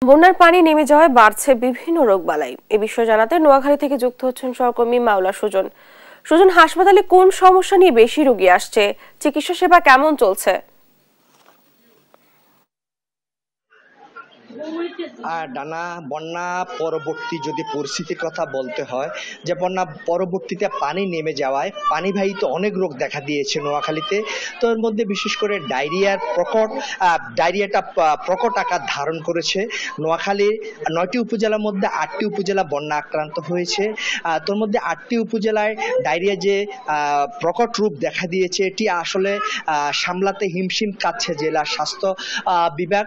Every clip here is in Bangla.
বন্যার পানি নেমে যাওয়ায় বাড়ছে বিভিন্ন রোগবালাই। এ বিষয়ে জানাতে নোয়াখালী থেকে যুক্ত হচ্ছেন সহকর্মী মাওলা সুজন। সুজন, হাসপাতালে কোন সমস্যা নিয়ে বেশি রোগী আসছে, চিকিৎসা সেবা কেমন চলছে? ডানা বন্যা পরবর্তী যদি পরিস্থিতির কথা বলতে হয়, যে বন্যা পরবর্তীতে পানি নেমে যাওয়ায় পানিবাহিত অনেক রোগ দেখা দিয়েছে নোয়াখালীতে। তো এর মধ্যে বিশেষ করে ডায়রিয়াটা প্রকট আকার ধারণ করেছে। নোয়াখালীর 9টি উপজেলার মধ্যে 8টি উপজেলা বন্যা আক্রান্ত হয়েছে। তোর মধ্যে 8টি উপজেলায় ডায়রিয়া যে প্রকট রূপ দেখা দিয়েছে, এটি আসলে সামলাতে হিমশিম কাটছে জেলা স্বাস্থ্য বিভাগ,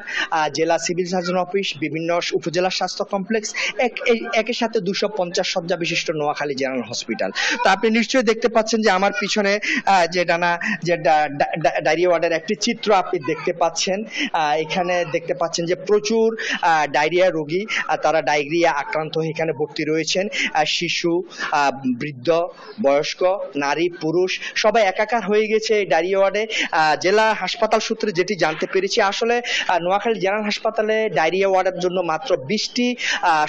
জেলা সিভিল সার্জন অফিস, বিভিন্ন উপজেলা স্বাস্থ্য কমপ্লেক্স, একের সাথে 250 শয্যা বিশিষ্ট নোয়াখালী জেনারেল হসপিটাল। তো আপনি নিশ্চয়ই দেখতে পাচ্ছেন যে আমার পিছনে যে ডায়রিয়া ওয়ার্ডের একটি চিত্র আপনি দেখতে পাচ্ছেন। এখানে দেখতে পাচ্ছেন যে প্রচুর ডায়রিয়া রোগী, তারা ডায়রিয়া আক্রান্ত হয়ে এখানে ভর্তি রয়েছেন। শিশু, বৃদ্ধ, বয়স্ক, নারী, পুরুষ সবাই একাকার হয়ে গেছে এই ডায়রিয়া ওয়ার্ডে। জেলা হাসপাতাল সূত্রে যেটি জানতে পেরেছি, আসলে নোয়াখালী জেনারেল হাসপাতালে ডায়রিয়া ওয়ার্ডের জন্য মাত্র 20টি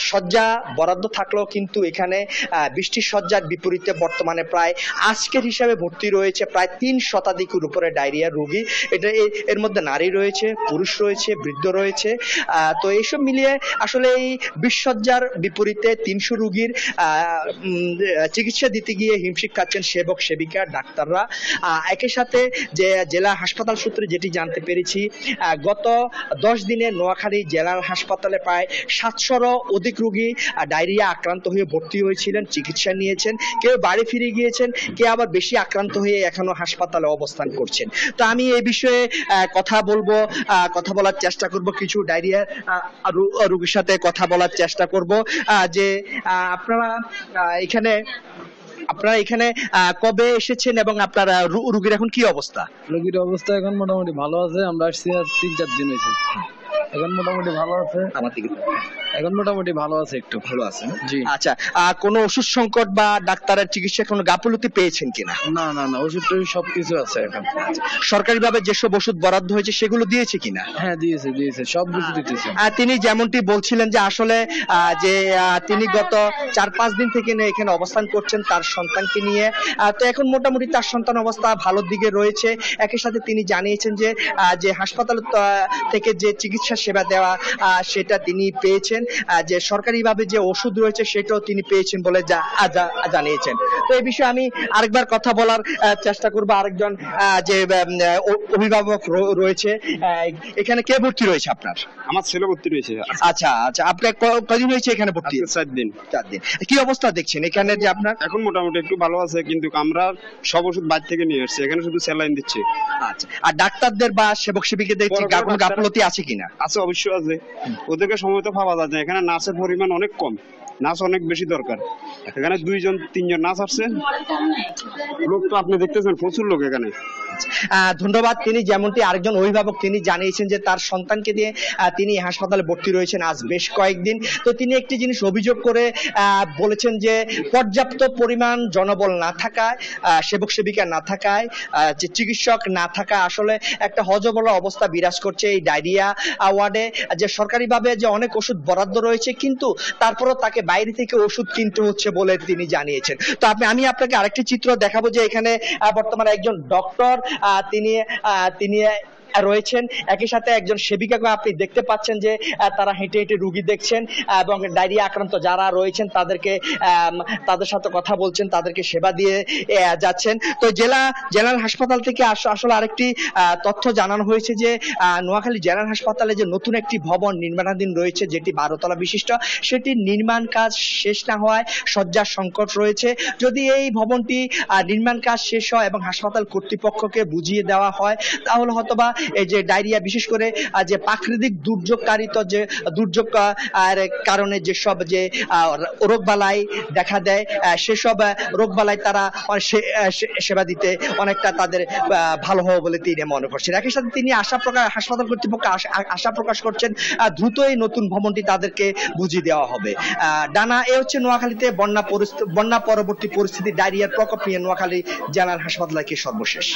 শয্যা বরাদ্দ থাকলেও কিন্তু এখানে 20টি শয্যার বিপরীতে বর্তমানে প্রায় আজকের হিসাবে ভর্তি রয়েছে প্রায় 3 শতাধিকের উপরে ডায়রিয়া রোগী। এর মধ্যে নারী রয়েছে, পুরুষ রয়েছে, বৃদ্ধ রয়েছে। তো এইসব মিলিয়ে আসলে এই 20 শয্যার বিপরীতে 300 রোগীর চিকিৎসা দিতে গিয়ে হিমশিম খাচ্ছেন সেবক সেবিকা, ডাক্তাররা। একই সাথে যে জেলা হাসপাতাল সূত্রে যেটি জানতে পেরেছি, গত 10 দিনে নোয়াখালী জেলা হাসপাতালে প্রায় 700রও অধিক রোগী ডায়রিয়া আক্রান্ত হয়ে ভর্তি হয়েছিলেন, চিকিৎসা নিয়েছেন। কেউ বাড়ি ফিরে গিয়েছেন, কেউ আবার বেশি আক্রান্ত হয়ে এখনো হাসপাতালে অবস্থান করছেন। তো আমি এই বিষয়ে কথা বলার চেষ্টা করব, কিছু ডায়রিয়া রোগীর সাথে কথা বলার চেষ্টা করব। যে আপনারা এখানে কবে এসেছেন এবং আপনার রোগীর এখন কি অবস্থা? রোগীর অবস্থা এখন মোটামুটি ভালো আছে। আমরা আসছি 3-4 দিন হয়েছে। এখন মোটামুটি ভালো আছে। এখন মোটামুটি ভালো আছে, একটু ভালো আছে। জি। আচ্ছা, কোনো ওষুধ সংকট বা ডাক্তারের চিকিৎসা কোনো গাফিলতি পেয়েছেন কিনা? না, ওষুধ সবকিছু আছে এখন। সরকারিভাবে যেসব ওষুধ বরাদ্দ হয়েছে সেগুলো দিয়েছে কিনা? হ্যাঁ, দিয়েছে, সব কিছু দিতেছে। তিনি যেমনটি বলছিলেন যে আসলে তিনি গত 4-5 দিন থেকে এখানে অবস্থান করছেন তার সন্তানকে নিয়ে। তো এখন মোটামুটি তার সন্তান অবস্থা ভালোর দিকে রয়েছে। একই সাথে তিনি জানিয়েছেন যে হাসপাতাল থেকে যে চিকিৎসা সেবা দেওয়া সেটা তিনি পেয়েছেন, যে সরকারিভাবে যে ওষুধ রয়েছে সেটাও তিনি পেয়েছেন বলে জানিয়েছেন। তো এই বিষয়ে আমি আরেকবার কথা বলার চেষ্টা করবো। আরেকজন যে অভিভাবক রয়েছে, এখানে কে ভর্তি রয়েছে আপনার? আমার ছেলে ভর্তি রয়েছে। আচ্ছা, আপনার কদিন হয়েছে এখানে ভর্তি? 4 দিন। কি অবস্থা দেখছেন এখানে যে আপনার? এখন মোটামুটি একটু ভালো আছে, কিন্তু আমরা সব ওষুধ বাইরে থেকে নিয়ে আসছি, এখানে শুধু স্যালাইন দিচ্ছে। আচ্ছা, আর ডাক্তারদের বা সেবক সেবিকাদের কোনো গাফিলতি আছে কিনা? আছে, অবশ্যই আছে। ওদেরকে সময় তো পাওয়া যায় না। এখানে নার্সের পরিমাণ অনেক কম, নার্স অনেক বেশি দরকার। এখানে 2-3জন নার্স আসছে, লোক তো আপনি দেখতেছেন প্রচুর লোক এখানে। ধন্যবাদ। তিনি যেমনটি আরেকজন অভিভাবক তিনি জানিয়েছেন যে তার সন্তানকে নিয়ে তিনি হাসপাতালে ভর্তি রয়েছেন আজ বেশ কয়েকদিন। তো তিনি একটি জিনিস অভিযোগ করে বলেছেন যে পর্যাপ্ত পরিমাণ জনবল না থাকায়, সেবক সেবিকা না থাকায়, যে চিকিৎসক না থাকায় আসলে একটা হযবল অবস্থা বিরাজ করছে এই ডায়রিয়া ওয়ার্ডে। যে সরকারিভাবে যে অনেক ওষুধ বরাদ্দ রয়েছে, কিন্তু তারপরও তাকে বাইরে থেকে ওষুধ কিনতে হচ্ছে বলে তিনি জানিয়েছেন। তো আমি আপনাকে আরেকটি চিত্র দেখাবো, যে এখানে বর্তমানে একজন ডক্টর তিনি রয়েছেন, একই সাথে একজন সেবিকাকে আপনি দেখতে পাচ্ছেন যে তারা হেঁটে হেঁটে রোগী দেখছেন এবং ডায়রিয়া আক্রান্ত যারা রয়েছেন তাদের সাথে কথা বলছেন, তাদেরকে সেবা দিয়ে যাচ্ছেন। তো জেনারেল হাসপাতাল থেকে আসলে আরেকটি তথ্য জানানো হয়েছে যে নোয়াখালী জেনারেল হাসপাতালে যে নতুন একটি ভবন নির্মাণাধীন রয়েছে, যেটি 12 তলা বিশিষ্ট, সেটির নির্মাণ কাজ শেষ না হওয়ায় শয্যার সংকট রয়েছে। যদি এই ভবনটি নির্মাণ কাজ শেষ হয় এবং হাসপাতাল কর্তৃপক্ষকে বুঝিয়ে দেওয়া হয়, তাহলে হয়তোবা এই যে ডায়রিয়া, বিশেষ করে যে প্রাকৃতিক দুর্যোগকারিত যে দুর্যোগ কারণে যেসব যে রোগবালাই দেখা দেয়, সেসব রোগবালাই তারা সেবা দিতে অনেকটা তাদের ভালো হবে বলে তিনি মনে করছেন। একই সাথে তিনি হাসপাতাল কর্তৃপক্ষ আশা প্রকাশ করছেন দ্রুত এই নতুন ভবনটি তাদেরকে বুঝিয়ে দেওয়া হবে। ডানা, এ হচ্ছে নোয়াখালীতে বন্যা পরবর্তী পরিস্থিতি, ডায়রিয়ার প্রকোপ নিয়ে নোয়াখালী জেনারেল হাসপাতালে সর্বশেষ।